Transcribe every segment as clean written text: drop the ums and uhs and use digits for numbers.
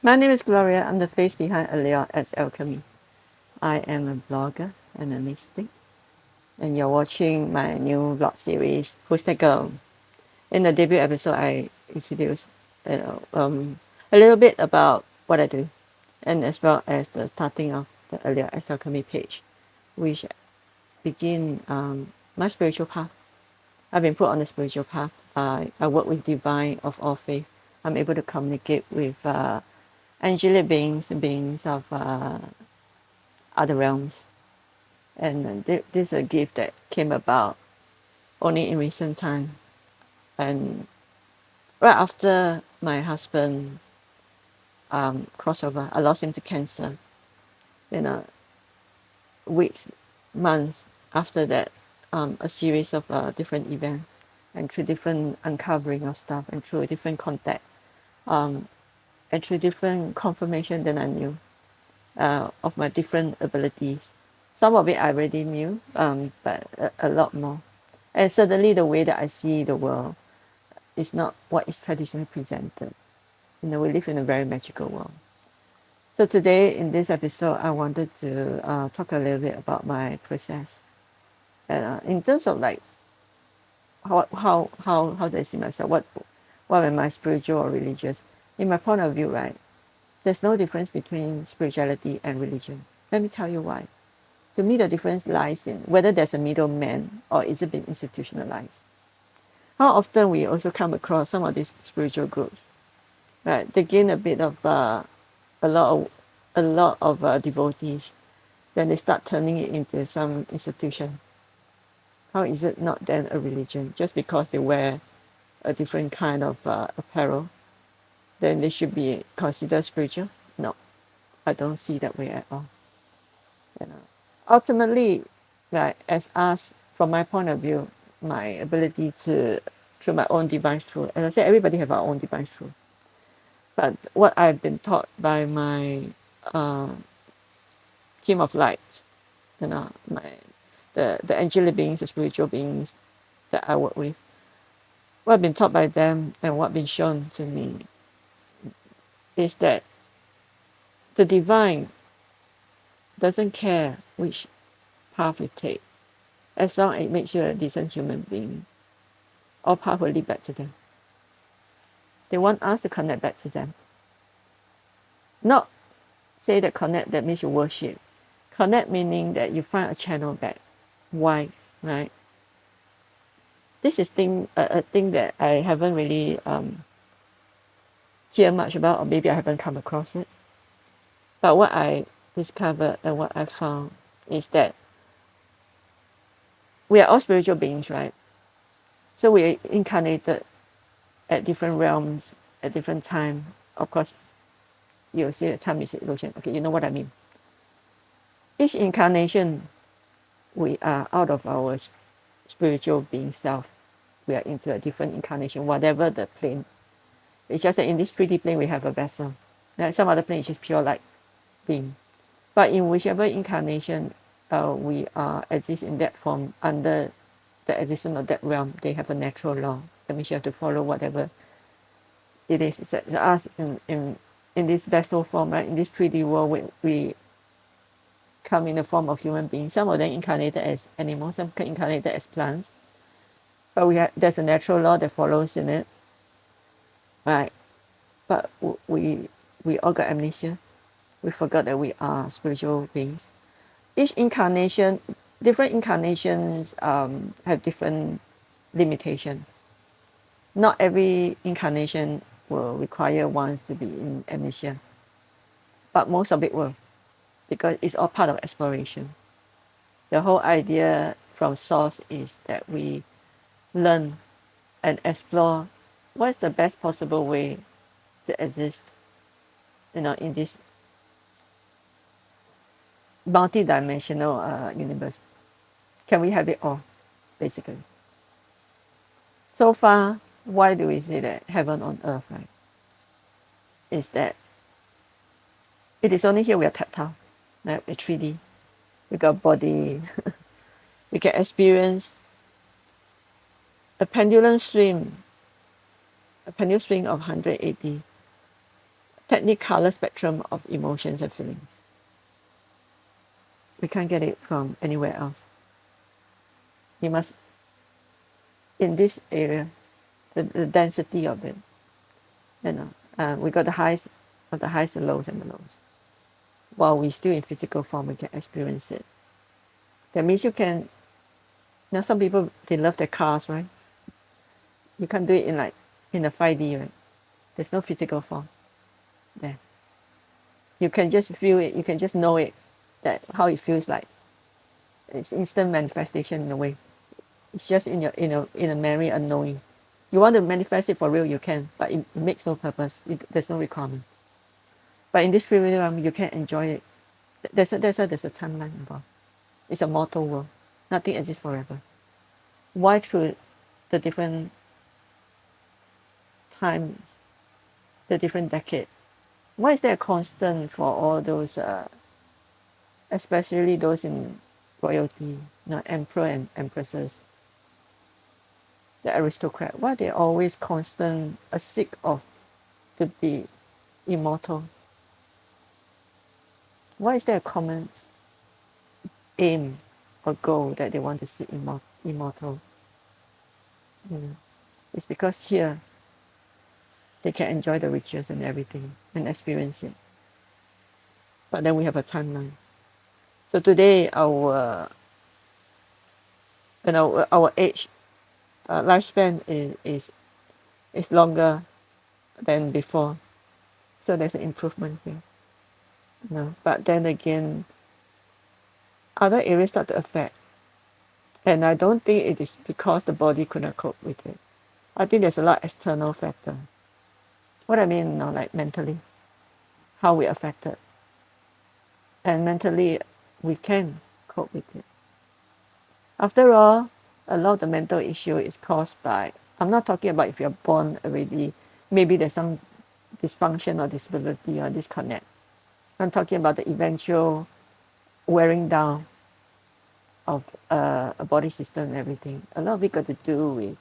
My name is Gloria. I'm the face behind Allure as Alchemy. I am a blogger and a mystic, and you're watching my new vlog series, Who's That Girl? In the debut episode, I introduced a little bit about what I do, and as well as the starting of the Allure as Alchemy page, which begin my spiritual path. I've been put on the spiritual path. I work with divine of all faith. I'm able to communicate with angelic beings and beings of other realms. And this is a gift that came about only in recent time. And right after my husband crossover, I lost him to cancer. You know, weeks, months after that, a series of different events and through different uncovering of stuff and through a different contact um, and through different confirmation than I knew of my different abilities. Some of it I already knew, but a lot more. And certainly the way that I see the world is not what is traditionally presented. We live in a very magical world. So today in this episode, I wanted to talk a little bit about my process. And in terms of like how do I see myself? What am I spiritual or religious? In my point of view, right, there's no difference between spirituality and religion. Let me tell you why. To me, the difference lies in whether there's a middleman or is it being institutionalized. How often we also come across some of these spiritual groups, right? They gain a bit of a lot of devotees, then they start turning it into some institution. How is it not then a religion? Just because they wear a different kind of apparel, then they should be considered spiritual? No, I don't see that way at all. You know, ultimately, right, as us, from my point of view, my ability to through my own divine truth. As I said, everybody have our own divine truth. But what I've been taught by my uh, team of light, my the angelic beings, the spiritual beings that I work with, what I've been taught by them and what been shown to me is that the divine doesn't care which path you take, as long as it makes you a decent human being. All path will lead back to them. They want us to connect back to them. Not say that connect that means you worship. Connect meaning that you find a channel back. Why? Right? This is a thing that I haven't really hear much about, or maybe I haven't come across it. But what I discovered and what I found is that we are all spiritual beings, right? So we are incarnated at different realms at different time. Of course, you'll say that time is an illusion. Okay, you know what I mean. Each incarnation, we are out of our spiritual being self. We are into a different incarnation, whatever the plane. It's just that in this 3D plane, we have a vessel. Like some other plane is just pure light being. But in whichever incarnation we are exist in that form under the existence of that realm, they have a natural law. That means you have to follow whatever it is. It's us in this vessel form, right? In this 3D world, we come in the form of human beings. Some of them incarnated as animals, some incarnated as plants. But there's a natural law that follows in it, right? But we all got amnesia. We forgot that we are spiritual beings. Each incarnation, different incarnations have different limitation. Not every incarnation will require ones to be in amnesia, but most of it will, because it's all part of exploration. The whole idea from source is that we learn and explore what is the best possible way to exist, in this multi-dimensional universe. Can we have it all, basically? So far, why do we say that heaven on earth, right? Is that it is only here we are tactile, right? We're 3D. We got body. We can experience a pendulum swing, a pendulum swing of 180 technicolor spectrum of emotions and feelings. We can't get it from anywhere else. You must, in this area, the density of it, we got the highs of the highs and lows and the lows. While we're still in physical form, we can experience it. That means you can, some people, they love their cars, right? You can't do it in a 5D, right? There's no physical form there. You can just feel it, you can just know it, that how it feels like. It's instant manifestation in a way. It's just in a memory unknowing. You want to manifest it for real, you can, but it makes no purpose. There's no requirement. But in this free will realm, you can enjoy it. That's why there's a timeline involved. It's a mortal world. Nothing exists forever. Why through the different time, the different decade? Why is there a constant for all those, especially those in royalty, emperor and empresses, the aristocrat? Why they always constant seek of to be immortal? Why is there a common aim or goal that they want to see immortal? It's because here they can enjoy the riches and everything and experience it. But then we have a timeline. So today our our age lifespan is longer than before. So there's an improvement here. But then again, other areas start to affect. And I don't think it is because the body could not cope with it. I think there's a lot of external factor. What I mean, like mentally, how we affected. And mentally, we can cope with it. After all, a lot of the mental issue is caused by, I'm not talking about if you're born already, maybe there's some dysfunction or disability or disconnect. I'm talking about the eventual wearing down of a body system and everything. A lot of it got to do with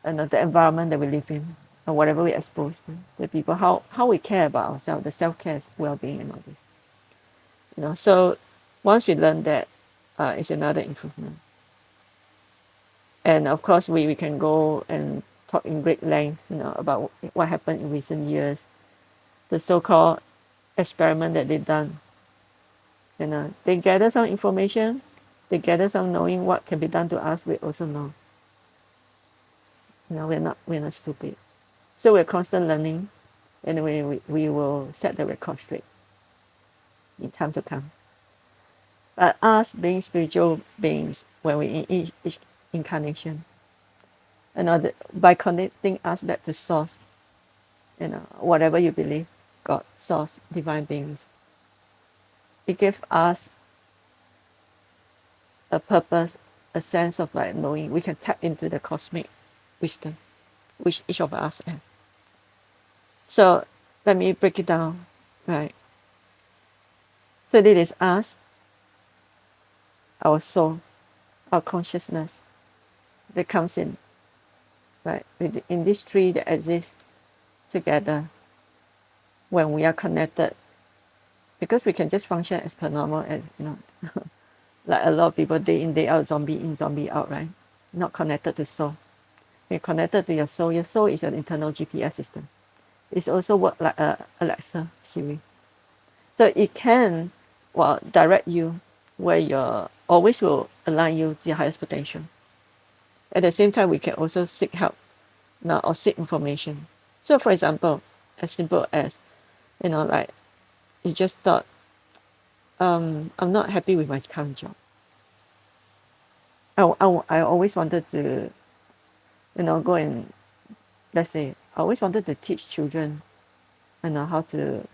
the environment that we live in, or whatever we expose to, the people, how we care about ourselves, the self-care, well-being and all this. So once we learn that, it's another improvement. And of course, we can go and talk in great length, about what happened in recent years, the so-called experiment that they've done. They gather some information, they gather some knowing what can be done to us. We also know. We're not stupid. So we're constant learning, and we will set the record straight in time to come. But us being spiritual beings, when we in each incarnation, by connecting us back to source, whatever you believe, God, source, divine beings, it gives us a purpose, a sense of like knowing. We can tap into the cosmic wisdom, which each of us have. So let me break it down, right? So this is us, our soul, our consciousness that comes in, right? In these three that exist together when we are connected, because we can just function as per normal, and like a lot of people, day in, day out, zombie in, zombie out, right? Not connected to soul. When you're connected to your soul is an internal GPS system. It's also work like a Alexa Siri. So it can direct you where you're always will align you to your highest potential. At the same time, we can also seek help or seek information. So for example, as simple as, like you just thought, I'm not happy with my current job. I always wanted to, go and, let's say, I always wanted to teach children, how to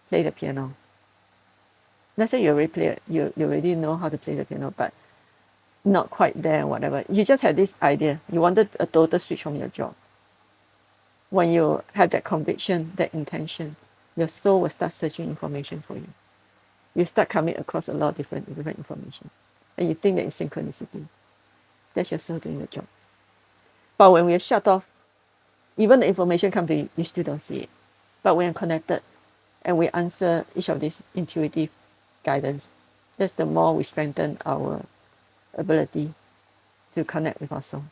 play the piano. Let's say you already know how to play the piano, but not quite there, whatever. You just had this idea. You wanted a total switch from your job. When you have that conviction, that intention, your soul will start searching information for you. You start coming across a lot of different information. And you think that it's synchronicity. That's your soul doing the job. But when we are shut off, even the information comes to you, you still don't see it. But when connected and we answer each of these intuitive guidance, that's the more we strengthen our ability to connect with our soul.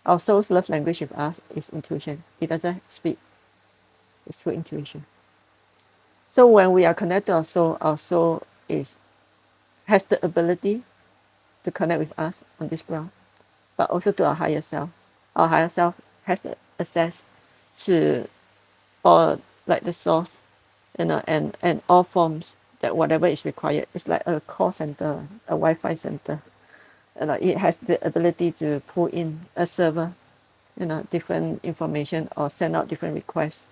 Our soul's love language with us is intuition. It doesn't speak, it's through intuition. So when we are connected to our soul has the ability to connect with us on this ground, but also to our higher self. Our higher self has the access to all, like the source, and all forms that whatever is required. It's like a call center, a Wi-Fi center. It has the ability to pull in a server, different information or send out different requests.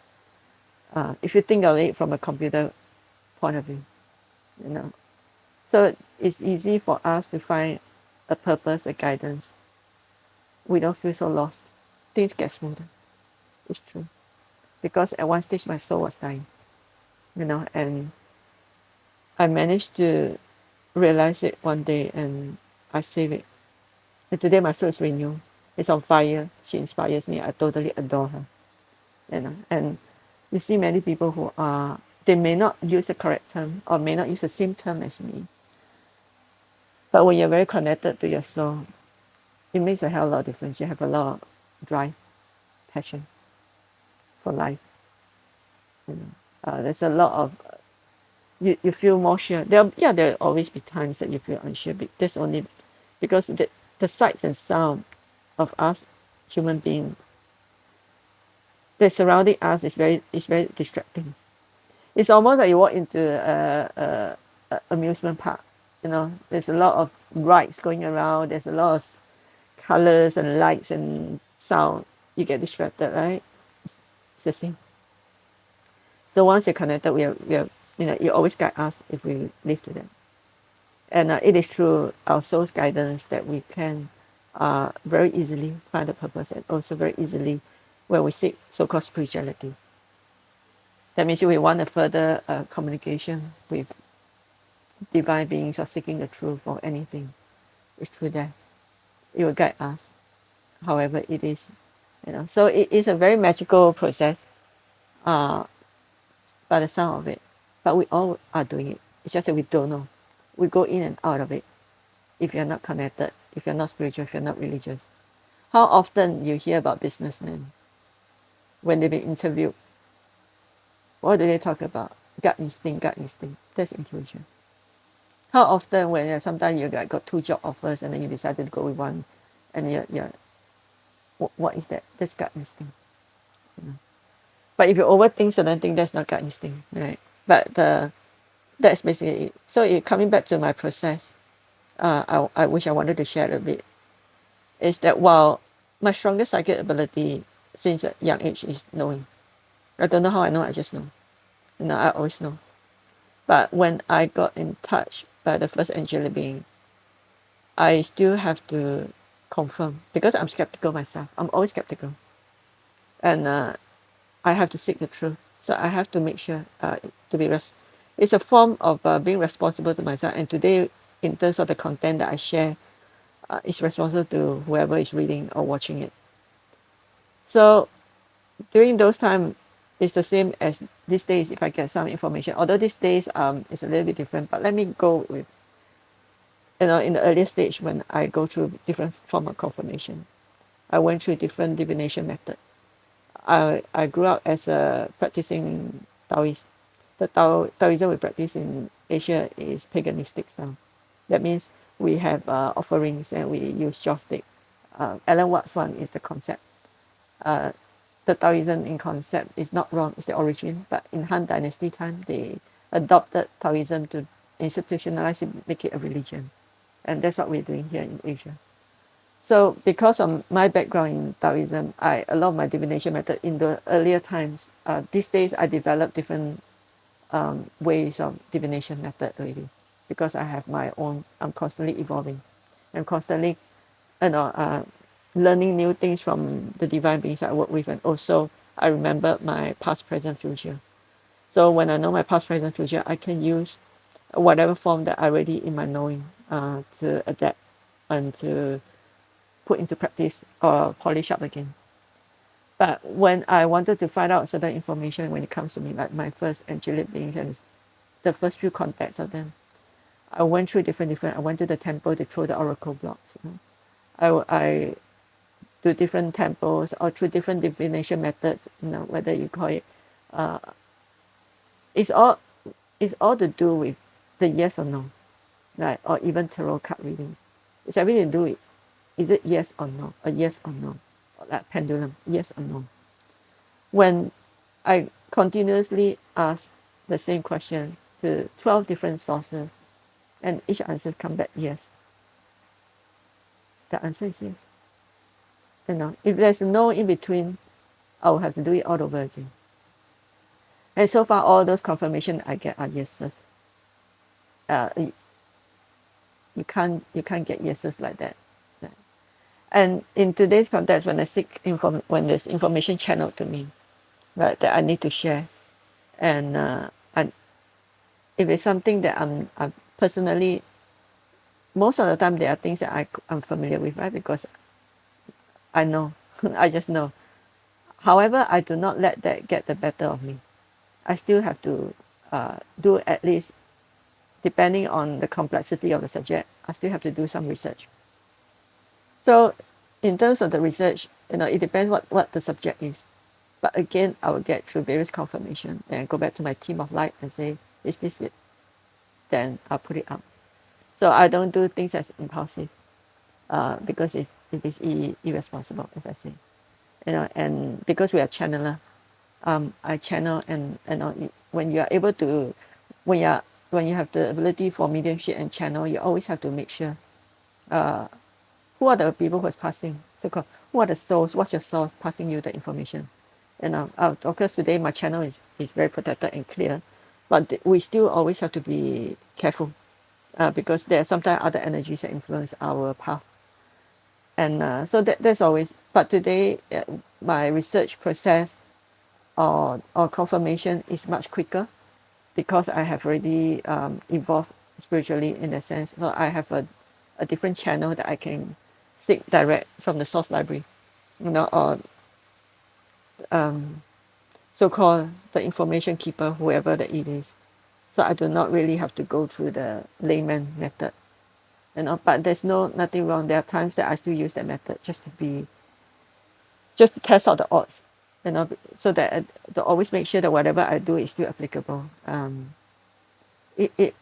If you think of it from a computer point of view, you know. So it's easy for us to find a purpose, a guidance. We don't feel so lost. Things get smoother. It's true. Because at one stage my soul was dying, and I managed to realize it one day and I saved it. And today my soul is renewed. It's on fire. She inspires me. I totally adore her. And you see many people who they may not use the correct term or may not use the same term as me. But when you're very connected to your soul, it makes a hell of a lot of difference. You have a lot of drive, passion for life. There's a lot of you feel more sure. There'll always be times that you feel unsure. But that's only because the sights and sound of us human beings that surrounding us is very distracting. It's almost like you walk into a amusement park. There's a lot of rides going around. There's a lot of colors and lights and sound. You get distracted, right? It's the same. So once you're connected, you always guide us if we live to them. And it is through our soul's guidance that we can very easily find the purpose, and also very easily when we seek so-called spirituality. That means if we want a further communication with divine beings or seeking the truth or anything, it's through that. It will guide us, however it is. So it is a very magical process by the sound of it. But we all are doing it. It's just that we don't know. We go in and out of it if you're not connected, if you're not spiritual, if you're not religious. How often you hear about businessmen when they've been interviewed? What do they talk about? Gut instinct, gut instinct. That's intuition. How often when sometimes you got two job offers and then you decided to go with one, and you're what is that? That's gut instinct. But if you overthink certain thing, that's not gut instinct, right? But that's basically it. So coming back to my process, I wish I wanted to share a bit, is that while my strongest psychic ability since a young age is knowing. I don't know how I know, I just know. I always know. But when I got in touch by the first angelic being, I still have to confirm because I'm skeptical myself. I'm always skeptical. And I have to seek the truth. So I have to make sure to be it's a form of being responsible to myself. And today, in terms of the content that I share, it's responsible to whoever is reading or watching it. So during those times, it's the same as these days if I get some information. Although these days it's a little bit different, but let me go with, in the earlier stage when I go through different form of confirmation. I went through different divination method. I grew up as a practicing Taoist. The Taoism we practice in Asia is paganistic style. That means we have offerings and we use joss stick. Alan Watts one is the concept. The Taoism in concept is not wrong, it's the origin, but in Han Dynasty time, they adopted Taoism to institutionalize it, make it a religion. And that's what we're doing here in Asia. So because of my background in Taoism, a lot of my divination method in the earlier times, these days I develop different ways of divination method already because I have my own, I'm constantly evolving. I'm constantly learning new things from the divine beings I work with, and also I remember my past, present, future. So when I know my past, present, future, I can use whatever form that I already in my knowing to adapt and to put into practice or polish up again. But when I wanted to find out certain information when it comes to me, like my first angelic beings and the first few contacts of them, I went through different. I went to the temple to throw the oracle blocks. I do different temples or through different divination methods. Whether you call it, uh, it's all to do with the yes or no, right? Or even tarot card readings. It's everything to do with, is it yes or no, a yes or no, or that pendulum, yes or no. When I continuously ask the same question to 12 different sources, and each answer come back yes, the answer is yes. If there's no in between, I will have to do it all over again. And so far, all those confirmation I get are yeses. You can't get yeses like that. And in today's context, when I seek when there's information channeled to me, right, that I need to share, and if it's something that I'm personally, most of the time there are things that I'm familiar with, right? Because I know, I just know. However, I do not let that get the better of me. I still have to do at least, depending on the complexity of the subject, I still have to do some research. So in terms of the research, it depends what the subject is. But again, I will get through various confirmation and go back to my team of light and say, is this it? Then I'll put it up. So I don't do things as impulsive because it is irresponsible, as I say. And because we are channeler, I channel and when you are able to, when you have the ability for mediumship and channel, you always have to make sure who are the people who is passing, so-called, who are the souls, what's your source passing you the information. Of course today my channel is very protected and clear, but we still always have to be careful because there are sometimes other energies that influence our path. And so that's always, but today my research process or confirmation is much quicker because I have already evolved spiritually in a sense. So I have a different channel that I can seek direct from the source library, or so-called the information keeper, whoever that it is. So I do not really have to go through the layman method. But there's nothing wrong. There are times that I still use that method just to test out the odds, so that to always make sure that whatever I do is still applicable.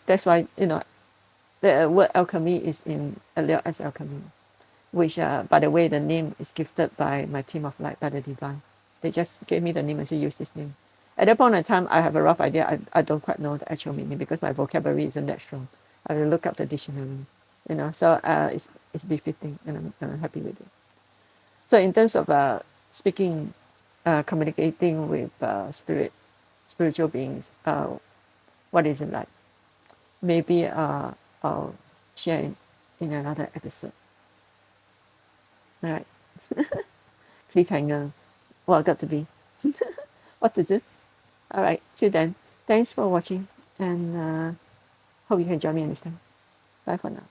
That's why the word alchemy is in Allure as alchemy, which by the way the name is gifted by my team of light, by the divine. They just gave me the name and said use this name. At that point in time, I have a rough idea. I don't quite know the actual meaning because my vocabulary isn't that strong. I will look up the dictionary, So it's befitting, and I'm happy with it. So in terms of speaking, communicating with spiritual beings, what is it like? Maybe I'll share in another episode. All right. Cliffhanger. Well, got to be. What to do? All right. Till then, thanks for watching, and hope you can join me next time. Bye for now.